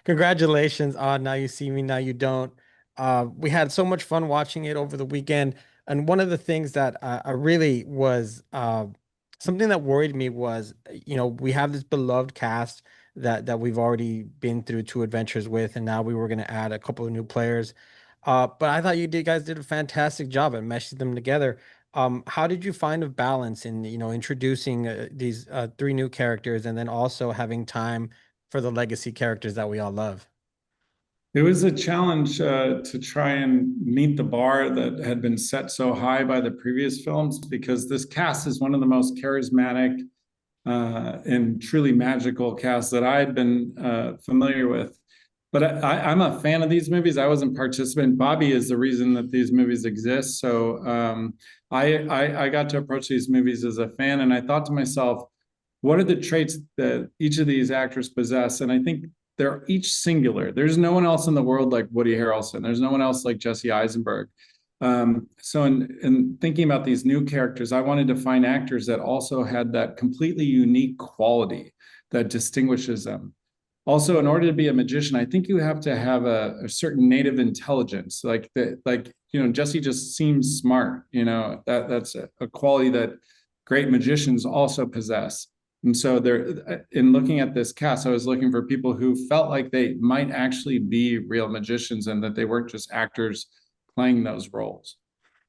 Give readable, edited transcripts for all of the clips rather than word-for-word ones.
Congratulations on Now You See Me, Now You Don't. We had so much fun watching it over the weekend. And one of the things that I really was something that worried me was, we have this beloved cast that we've already been through two adventures with, and now we were going to add a couple of new players. But I thought guys did a fantastic job at meshing them together. How did you find a balance in, introducing these three new characters and then also having time for the legacy characters that we all love? It was a challenge to try and meet the bar that had been set so high by the previous films because this cast is one of the most charismatic and truly magical casts that I had been familiar with. But I'm a fan of these movies. I wasn't participant. Bobby is the reason that these movies exist. So I got to approach these movies as a fan, and I thought to myself, what are the traits that each of these actors possess? And I think they're each singular. There's no one else in the world like Woody Harrelson. There's no one else like Jesse Eisenberg. So in thinking about these new characters, I wanted to find actors that also had that completely unique quality that distinguishes them. Also, in order to be a magician, I think you have to have a certain native intelligence. Jesse just seems smart. That's a quality that great magicians also possess. And so there, in looking at this cast, I was looking for people who felt like they might actually be real magicians and that they weren't just actors playing those roles.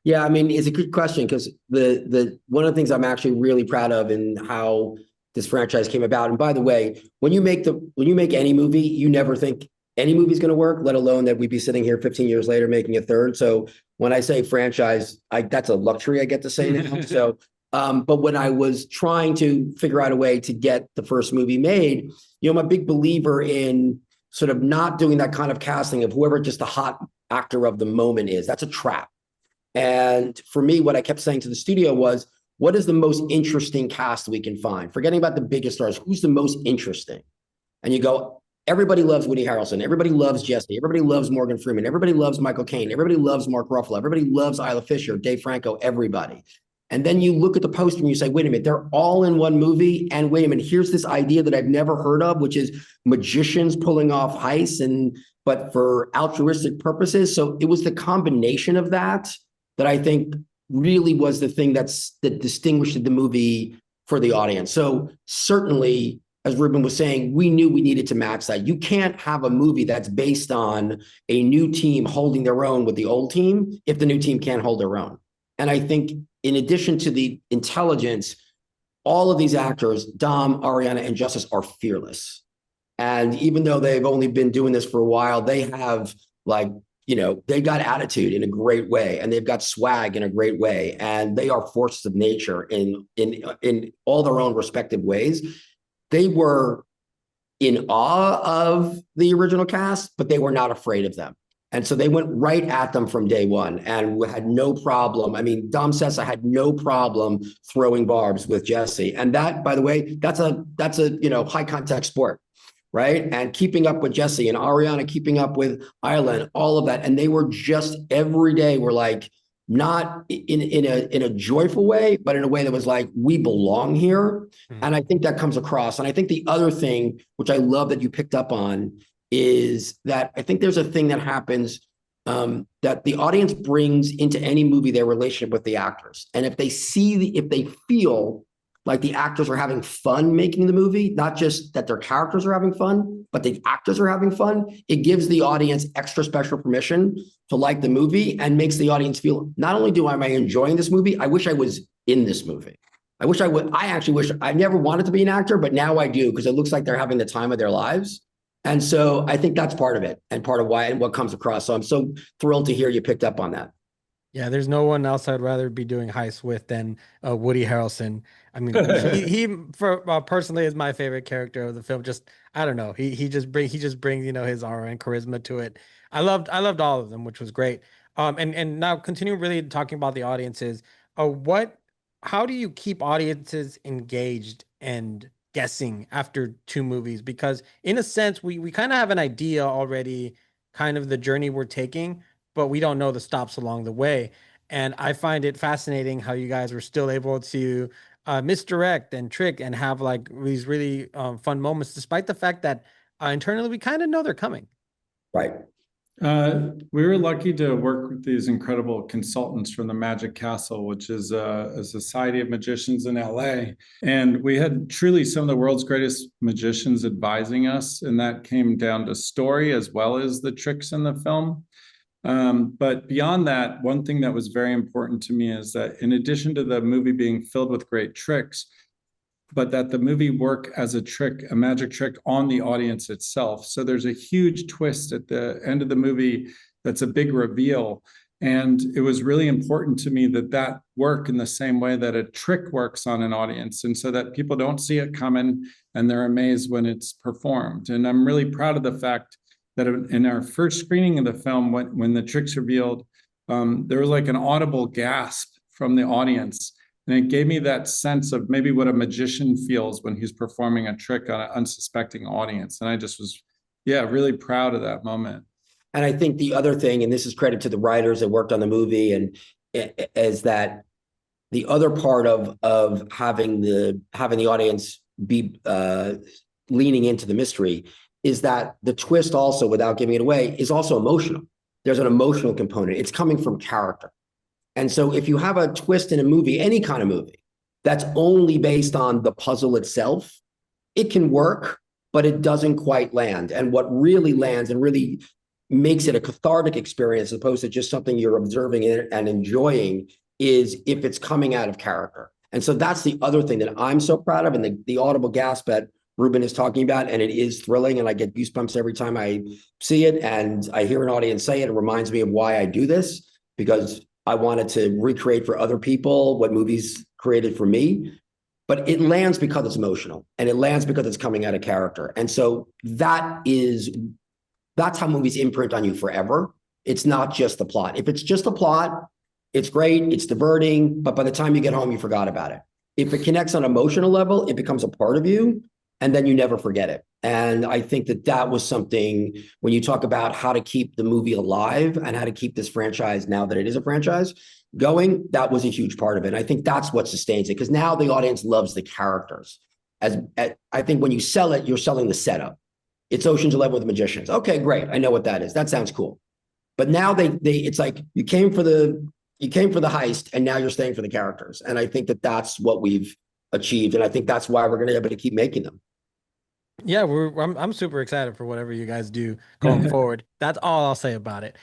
Yeah, I mean, it's a good question because the one of the things I'm actually really proud of in how this franchise came about. And by the way, when you make any movie, you never think any movie's going to work, let alone that we'd be sitting here 15 years later making a third. So when I say franchise, that's a luxury I get to say now. So, but when I was trying to figure out a way to get the first movie made, I'm a big believer in sort of not doing that kind of casting of whoever just the hot actor of the moment is. That's a trap. And for me, what I kept saying to the studio was, what is the most interesting cast we can find? Forgetting about the biggest stars, who's the most interesting? And you go, everybody loves Woody Harrelson. Everybody loves Jesse. Everybody loves Morgan Freeman. Everybody loves Michael Caine. Everybody loves Mark Ruffalo. Everybody loves Isla Fisher, Dave Franco, everybody. And then you look at the poster and you say, wait a minute, they're all in one movie. And wait a minute, here's this idea that I've never heard of, which is magicians pulling off heists, but for altruistic purposes. So it was the combination of that I think really was the thing that distinguished the movie for the audience. So certainly, as Ruben was saying, we knew we needed to match that. You can't have a movie that's based on a new team holding their own with the old team if the new team can't hold their own. And I think in addition to the intelligence, all of these actors, Dom, Ariana, and Justice, are fearless. And even though they've only been doing this for a while, they have they've got attitude in a great way, and they've got swag in a great way, and they are forces of nature in all their own respective ways. They were in awe of the original cast, but they were not afraid of them. And so they went right at them from day one and had no problem. I mean, Dom Sessa had no problem throwing barbs with Jesse. And that, by the way, that's a high contact sport. Right. And keeping up with Jesse and Ariana, keeping up with Isla and all of that. And they were just every day were like, not in a joyful way, but in a way that was like, we belong here. Mm-hmm. And I think that comes across. And I think the other thing, which I love that you picked up on, is that I think there's a thing that happens that the audience brings into any movie, their relationship with the actors. And if they feel like the actors are having fun making the movie, not just that their characters are having fun, but the actors are having fun, it gives the audience extra special permission to like the movie and makes the audience feel, not only am I enjoying this movie, I wish I was in this movie. I actually wish, I never wanted to be an actor, but now I do, because it looks like they're having the time of their lives. And so I think that's part of it and part of why and what comes across. So I'm so thrilled to hear you picked up on that. Yeah, there's no one else I'd rather be doing heists with than Woody Harrelson. I mean, he for personally is my favorite character of the film. Just I don't know, he just brings his aura and charisma to it. I loved all of them, which was great. And now continuing really talking about the audiences. How do you keep audiences engaged and guessing after two movies? Because in a sense, we kind of have an idea already, kind of the journey we're taking, but we don't know the stops along the way. And I find it fascinating how you guys were still able to misdirect and trick and have like these really fun moments, despite the fact that internally we kind of know they're coming. Right. We were lucky to work with these incredible consultants from the Magic Castle, which is a society of magicians in LA. And we had truly some of the world's greatest magicians advising us. And that came down to story as well as the tricks in the film. But beyond that, one thing that was very important to me is that in addition to the movie being filled with great tricks, but that the movie work as a trick, a magic trick on the audience itself. So there's a huge twist at the end of the movie that's a big reveal. And it was really important to me that that work in the same way that a trick works on an audience, and so that people don't see it coming and they're amazed when it's performed. And I'm really proud of the fact that in our first screening of the film, when the trick's revealed, there was like an audible gasp from the audience. And it gave me that sense of maybe what a magician feels when he's performing a trick on an unsuspecting audience. And I just was, really proud of that moment. And I think the other thing, and this is credit to the writers that worked on the movie, and is that the other part of having the audience be leaning into the mystery is that the twist also, without giving it away, is also emotional. There's an emotional component. It's coming from character. And so if you have a twist in a movie, any kind of movie, that's only based on the puzzle itself, it can work, but it doesn't quite land. And what really lands and really makes it a cathartic experience, as opposed to just something you're observing and enjoying, is if it's coming out of character. And so that's the other thing that I'm so proud of, and the audible gasp that Ruben is talking about, and it is thrilling, and I get goosebumps every time I see it, and I hear an audience say it. It reminds me of why I do this, because I wanted to recreate for other people what movies created for me, but it lands because it's emotional, and it lands because it's coming out of character. And so that's how movies imprint on you forever. It's not just the plot. If it's just the plot, it's great, it's diverting, but by the time you get home, you forgot about it. If it connects on an emotional level, it becomes a part of you, and then you never forget it. And I think that was something, when you talk about how to keep the movie alive and how to keep this franchise, now that it is a franchise, going, that was a huge part of it. And I think that's what sustains it, because now the audience loves the characters. I think when you sell it, you're selling the setup. It's Ocean's 11 with magicians. Okay, great. I know what that is. That sounds cool. But now it's like you came for the heist, and now you're staying for the characters. And I think that's what we've achieved. And I think that's why we're going to be able to keep making them. Yeah, I'm super excited for whatever you guys do going forward. That's all I'll say about it,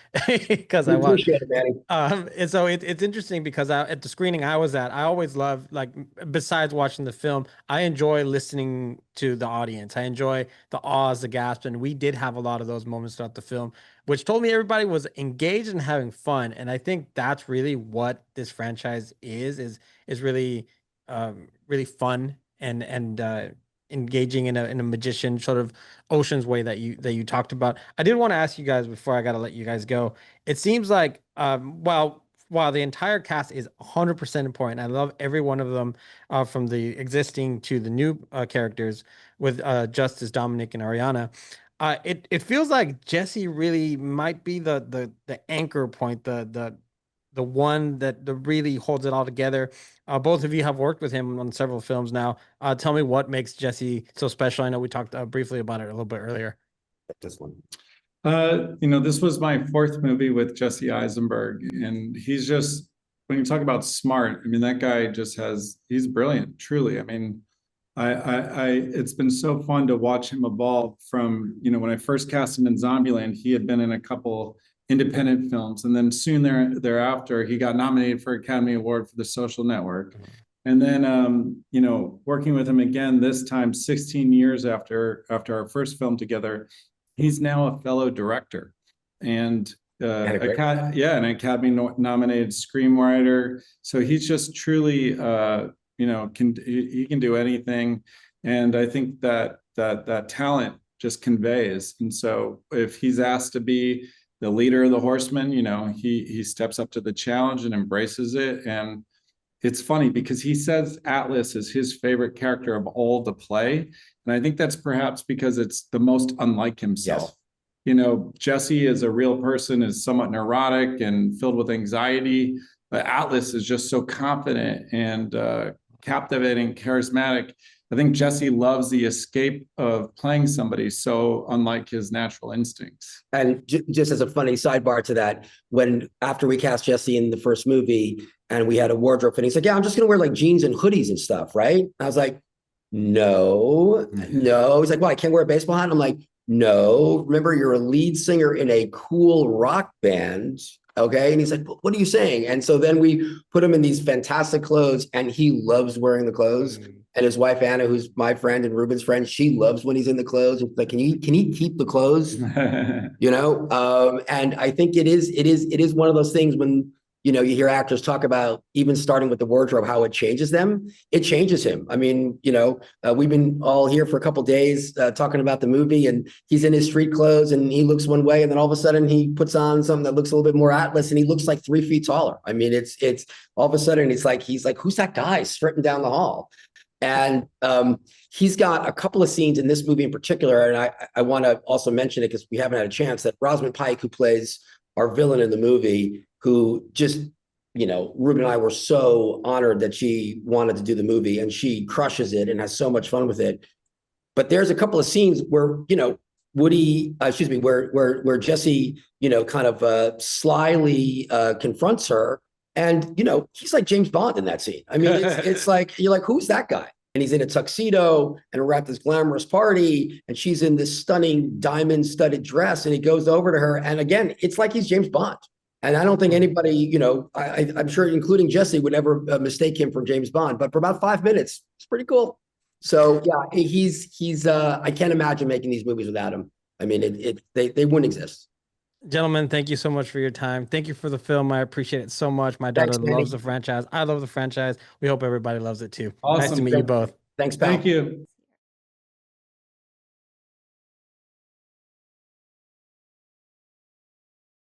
because I appreciate it, Manny. And so it's interesting because at the screening I was at, I always love, like, besides watching the film, I enjoy listening to the audience. I enjoy the ahs, the gasps, and we did have a lot of those moments throughout the film, which told me everybody was engaged and having fun. And I think that's really what this franchise is really, really fun and engaging in a magician sort of Ocean's way that you talked about. I did want to ask you guys before I got to let you guys go. It seems like while the entire cast is 100% important, I love every one of them, from the existing to the new characters with Justice, Dominic, and Ariana. It feels like Jesse really might be the anchor point, the one that really holds it all together. Both of you have worked with him on several films now. Tell me what makes Jesse so special. I know we talked briefly about it a little bit earlier. This one. This was my fourth movie with Jesse Eisenberg, and he's just, when you talk about smart, I mean, that guy he's brilliant, truly. I mean, it's been so fun to watch him evolve from, when I first cast him in Zombieland, he had been in a couple independent films, and then soon thereafter he got nominated for Academy Award for The Social Network. And then working with him again, this time 16 years after our first film together, he's now a fellow director and an Academy nominated screenwriter. So he's just truly he can do anything, and I think that talent just conveys. And so if he's asked to be the leader of the Horsemen, he steps up to the challenge and embraces it. And it's funny because he says Atlas is his favorite character of all to play. And I think that's perhaps because it's the most unlike himself. Yes. Jesse as a real person is somewhat neurotic and filled with anxiety, but Atlas is just so confident and captivating, charismatic. I think Jesse loves the escape of playing somebody so unlike his natural instincts. And just as a funny sidebar to that, after we cast Jesse in the first movie and we had a wardrobe fitting, he's like, yeah, I'm just gonna wear like jeans and hoodies and stuff, right? And I was like, no. He's like, well, I can't wear a baseball hat. And I'm like, no, remember, you're a lead singer in a cool rock band. Okay. And he's like, what are you saying? And so then we put him in these fantastic clothes, and he loves wearing the clothes. And his wife, Anna, who's my friend and Ruben's friend, she loves when he's in the clothes. It's like, can he keep the clothes? You know? And I think it is one of those things when, you know, you hear actors talk about even starting with the wardrobe, how it changes them. It changes him. I mean, you know, we've been all here for a couple of days talking about the movie, and he's in his street clothes and he looks one way, and then all of a sudden he puts on something that looks a little bit more Atlas, and he looks like 3 feet taller. I mean, it's all of a sudden he's like, who's that guy sprinting down the hall? And he's got a couple of scenes in this movie in particular, and I want to also mention it because we haven't had a chance, that Rosamund Pike, who plays our villain in the movie, who just, you know, Ruben and I were so honored that she wanted to do the movie, and she crushes it and has so much fun with it. But there's a couple of scenes where, you know, where Jesse, you know, kind of slyly confronts her. And, you know, he's like James Bond in that scene. I mean, it's like, you're like, who's that guy? And he's in a tuxedo, and we're at this glamorous party, and she's in this stunning diamond-studded dress, and he goes over to her. And again, it's like he's James Bond. And I don't think anybody, you know, I'm sure, including Jesse, would ever mistake him for James Bond. But for about 5 minutes, it's pretty cool. So yeah, he's I can't imagine making these movies without him. I mean, they wouldn't exist. Gentlemen, thank you so much for your time. Thank you for the film. I appreciate it so much. My daughter loves the franchise. I love the franchise. We hope everybody loves it too. Awesome. Nice to meet you both. Thanks, pal. Thank you.